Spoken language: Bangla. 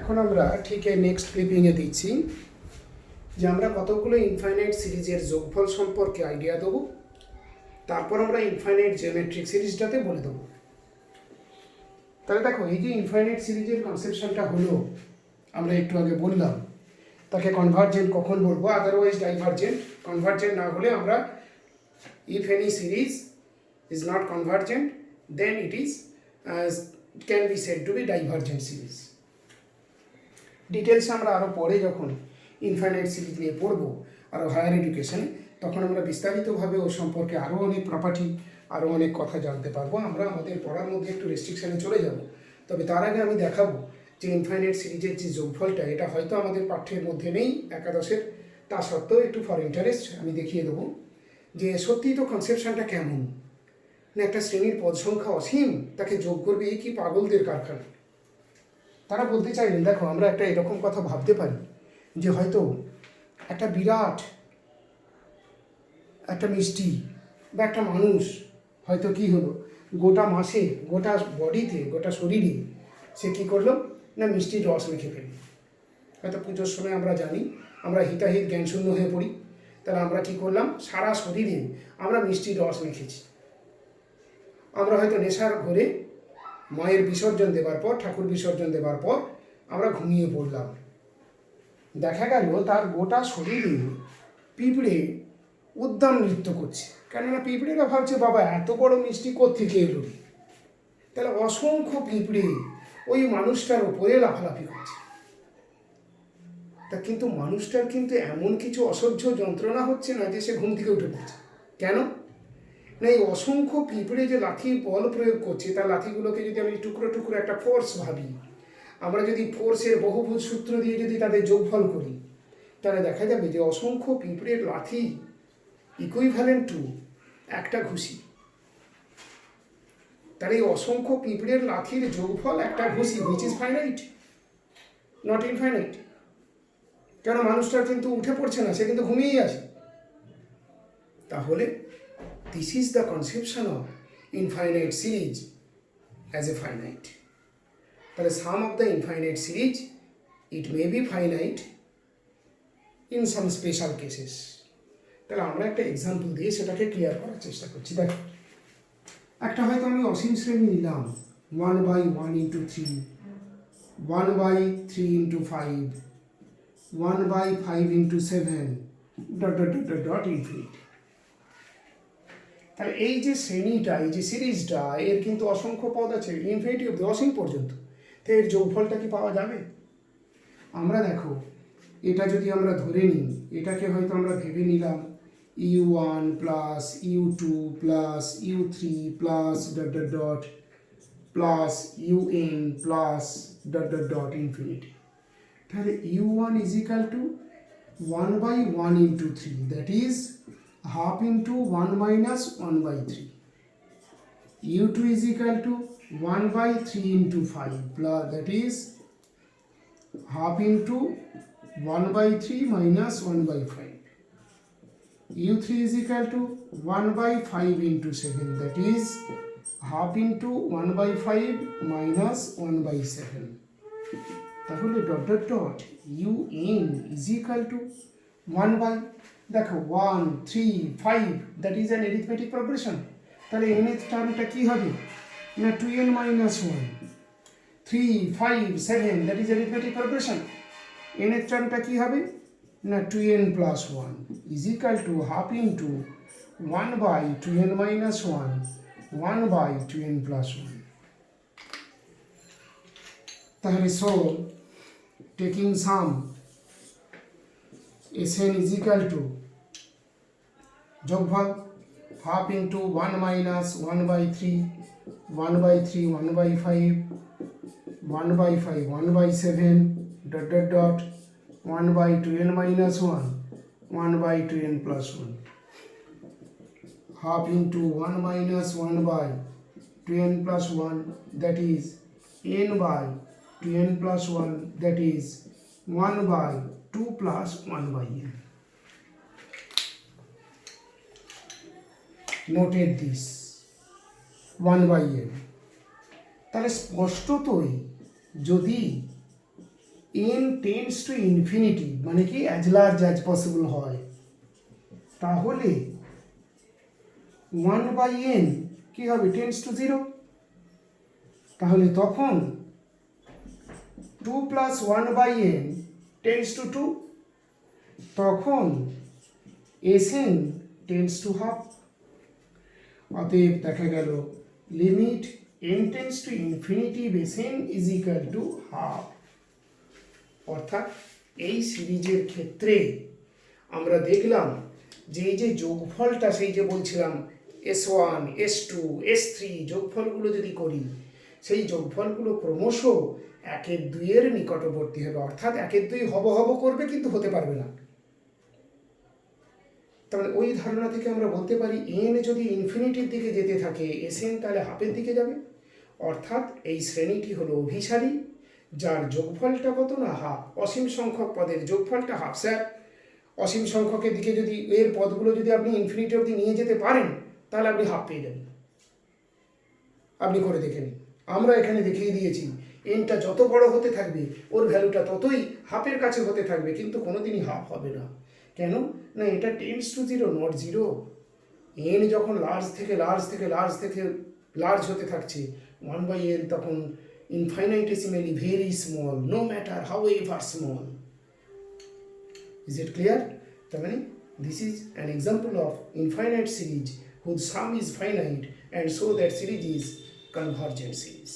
এখন আমরা ঠিক এই নেক্সট ক্লিপিংয়ে দিচ্ছি যে আমরা কতগুলো ইনফাইনাইট সিরিজের যোগফল সম্পর্কে আইডিয়া দেবো, তারপর আমরা ইনফাইনাইট জিওমেট্রিক সিরিজটাতে বলে দেবো। তাহলে দেখো, এই যে ইনফাইনাইট সিরিজের কনসেপশনটা হলো, আমরা একটু আগে বললাম তাকে কনভার্জেন্ট কখন বলবো, আদারওয়াইজ ডাইভার্জেন্ট। কনভার্জেন্ট না হলে আমরা if any series is not convergent then it is can be said to be divergent series. Details আমরা আরও পরে যখন ইনফাইনাইট সিরিজ নিয়ে পড়বো আরও হায়ার এডুকেশনে, তখন আমরা বিস্তারিতভাবে ও সম্পর্কে আরও অনেক প্রপার্টি, আরও অনেক কথা জানতে পারবো। আমরা আমাদের পড়ার মধ্যে একটু রেস্ট্রিকশানে চলে যাব, তবে তার আগে আমি দেখাবো যে ইনফাইনাইট সিরিজের যে যোগফলটা, এটা হয়তো আমাদের পাঠ্যের মধ্যে নেই একাদশের, তা সত্ত্বেও একটু ফর ইন্টারেস্ট আমি দেখিয়ে দেবো যে সত্যিই তো কনসেপশনটা কেমন। না একটা শ্রেণীর পদ সংখ্যা অসীম, তাকে যোগ করবে, এই কি পাগলদের কারখানা। তারা বলতে চাইলেন, দেখো আমরা একটা এরকম কথা ভাবতে পারি যে হয়তো একটা বিরাট একটা মিষ্টি বা একটা মানুষ হয়তো কি হলো, গোটা মাসে, গোটা বডিতে, গোটা শরীরে সে কী করলো না মিষ্টির রস মেখে ফেলি। হয়তো পুজোর সময় আমরা জানি আমরা হিতাহিত জ্ঞানশূন্য হয়ে পড়ি, তাহলে আমরা কী করলাম, সারা শরীরে আমরা মিষ্টির রস মেখেছি। আমরা হয়তো নেশার ঘরে মায়ের বিসর্জন দেবার পর, ঠাকুর বিসর্জন দেবার পর আমরা ঘুমিয়ে পড়লাম। দেখা গেল তার গোটা শরীরে পিঁপড়ে উদ্দাম নৃত্য করছে, কেননা পিঁপড়েরা ভাবছে বাবা এত বড় মিষ্টি কোত্থেকে এলো। তাহলে অসংখ্য পিঁপড়ে ওই মানুষটার ওপরে লাফালাফি করছে। তা কিন্তু মানুষটার কিন্তু এমন কিছু অসহ্য যন্ত্রণা হচ্ছে না যে সে ঘুম থেকে উঠে পড়ছে। কেন না, এই অসংখ্য পিঁপড়ে যে লাঠি বল প্রয়োগ করছে, তার লাঠিগুলোকে যদি আমি টুকরো টুকরো একটা ফোর্স ভাবি, আমরা যদি ফোর্সের বহুভুজ সূত্র দিয়ে যদি তাদের যোগফল করি, তাহলে দেখা যাবে যে অসংখ্য পিঁপড়ের লাঠি ইকুইভ্যালেন্ট টু একটা ঘুষি। তার এই অসংখ্য পিঁপড়ের লাঠির যোগফল একটা ঘুষি, which is finite, not infinite. কেন মানুষটার কিন্তু উঠে পড়ছে না, সে কিন্তু ঘুমিয়েই আছে। তাহলে this is the conception of infinite series as a finite. তাহলে sum of the infinite series, it may be finite in some special cases. তাহলে আমরা একটা এক্সাম্পল দিয়ে সেটাকে ক্লিয়ার করার চেষ্টা করছি। দেখো, একটা হয়তো আমি অসীম শ্রেণী নিলাম, 1/1 into 3, 1/3 into 5, 1/5 into 7, ... infinity. তাহলে এই যে শ্রেণীটা, এই যে সিরিজটা, এর কিন্তু অসংখ্য পদ আছে, ইনফিনিটি অব্দি, অসীম পর্যন্ত। তো এর যোগফলটা কি পাওয়া যাবে? আমরা দেখো, এটা যদি আমরা ধরে নিই, এটাকে হয়তো আমরা ভেবে নিলাম u1 plus u2 plus u3 plus ... plus un plus ... infinity. তাহলে u1 is equal to 1/1 into 3, that is half into 1 minus 1/3. u2 is equal to 1/3 into 5 plus, that is half into 1/3 minus 1/5. u3 is equal to 1/5 into 7, that is half into 1/5 minus 1/7. তাহলে ... un is equal to 1/, দেখো 1, 3, 5, that is an arithmetic progression. তাহলে nth টার্মটা কী হবে না 2n minus 1, 3, 5, 7, that is arithmetic progression. nth টার্মটা কী হবে না 2n plus 1 is equal to half into 1/2n minus 1, 1/2n plus 1. তাহলে so taking some Sn is equal to যোগফল half into 1 minus 1/3, 1/3, 1/5, 1/5, 1/7, ... 1/2n minus 1, 1/2n plus 1. Half into 1 minus 1/2n plus 1, that is n/2n plus 1, that is 1/2 plus 1/n. Noted this 1/n. তাহলে স্পষ্টতই যদি এন টেন্ডস টু ইনফিনিটি মানে কি অ্যাজ লার্জ অ্যাজ পসিবল হয়, তাহলে 1/n কি হবে, টেন্ডস টু 0। তাহলে তখন 2 + 1/n টেন্ডস টু 2, তখন Sn টেন্ডস টু হাফ। অতএব দেখা গেল limit n tends to infinity Sn is equal to half. অর্থাৎ এই সিরিজের ক্ষেত্রে আমরা দেখলাম যে এই যে যোগফলটা, সেই যে বলছিলাম S1 S2 S3 যোগফলগুলো যদি করি, সেই যোগফলগুলো ক্রমশ 1-2 নিকটবর্তী হবে, অর্থাৎ 1-2 হব হব করবে কিন্তু হতে পারবে না। তাহলে ওই ধারণা থেকে আমরা বলতে পারি n যদি ইনফিনিটির দিকে যেতে থাকে Sn তাহলে হাফের দিকে যাবে। অর্থাৎ এই শ্রেণীটি হলো অভিসারী, যার যোগফলটা কত না হাফ। অসীম সংখ্যক পদের যোগফলটা হাফ। স্যার অসীম সংখ্যকের দিকে যদি এর পদগুলো যদি আপনি ইনফিনিটি অবধি নিয়ে যেতে পারেন তাহলে আপনি হাফ পেয়ে যাবেন। আপনি করে দেখে নিন, আমরা এখানে দেখিয়ে দিয়েছি এনটা যত বড় হতে থাকবে ওর ভ্যালুটা ততই হাফের কাছে হতে থাকবে, কিন্তু কোনোদিনই হাফ হবে না। কেন না, এটা টেন্ডস টু 0 নট 0। এন যখন লার্জ থেকে লার্জ হতে থাকছে 1/n তখন infinitesimally very small, no matter however small. Is it clear? তার মানে this is an example of infinite series whose sum is finite, and so that series is convergent series.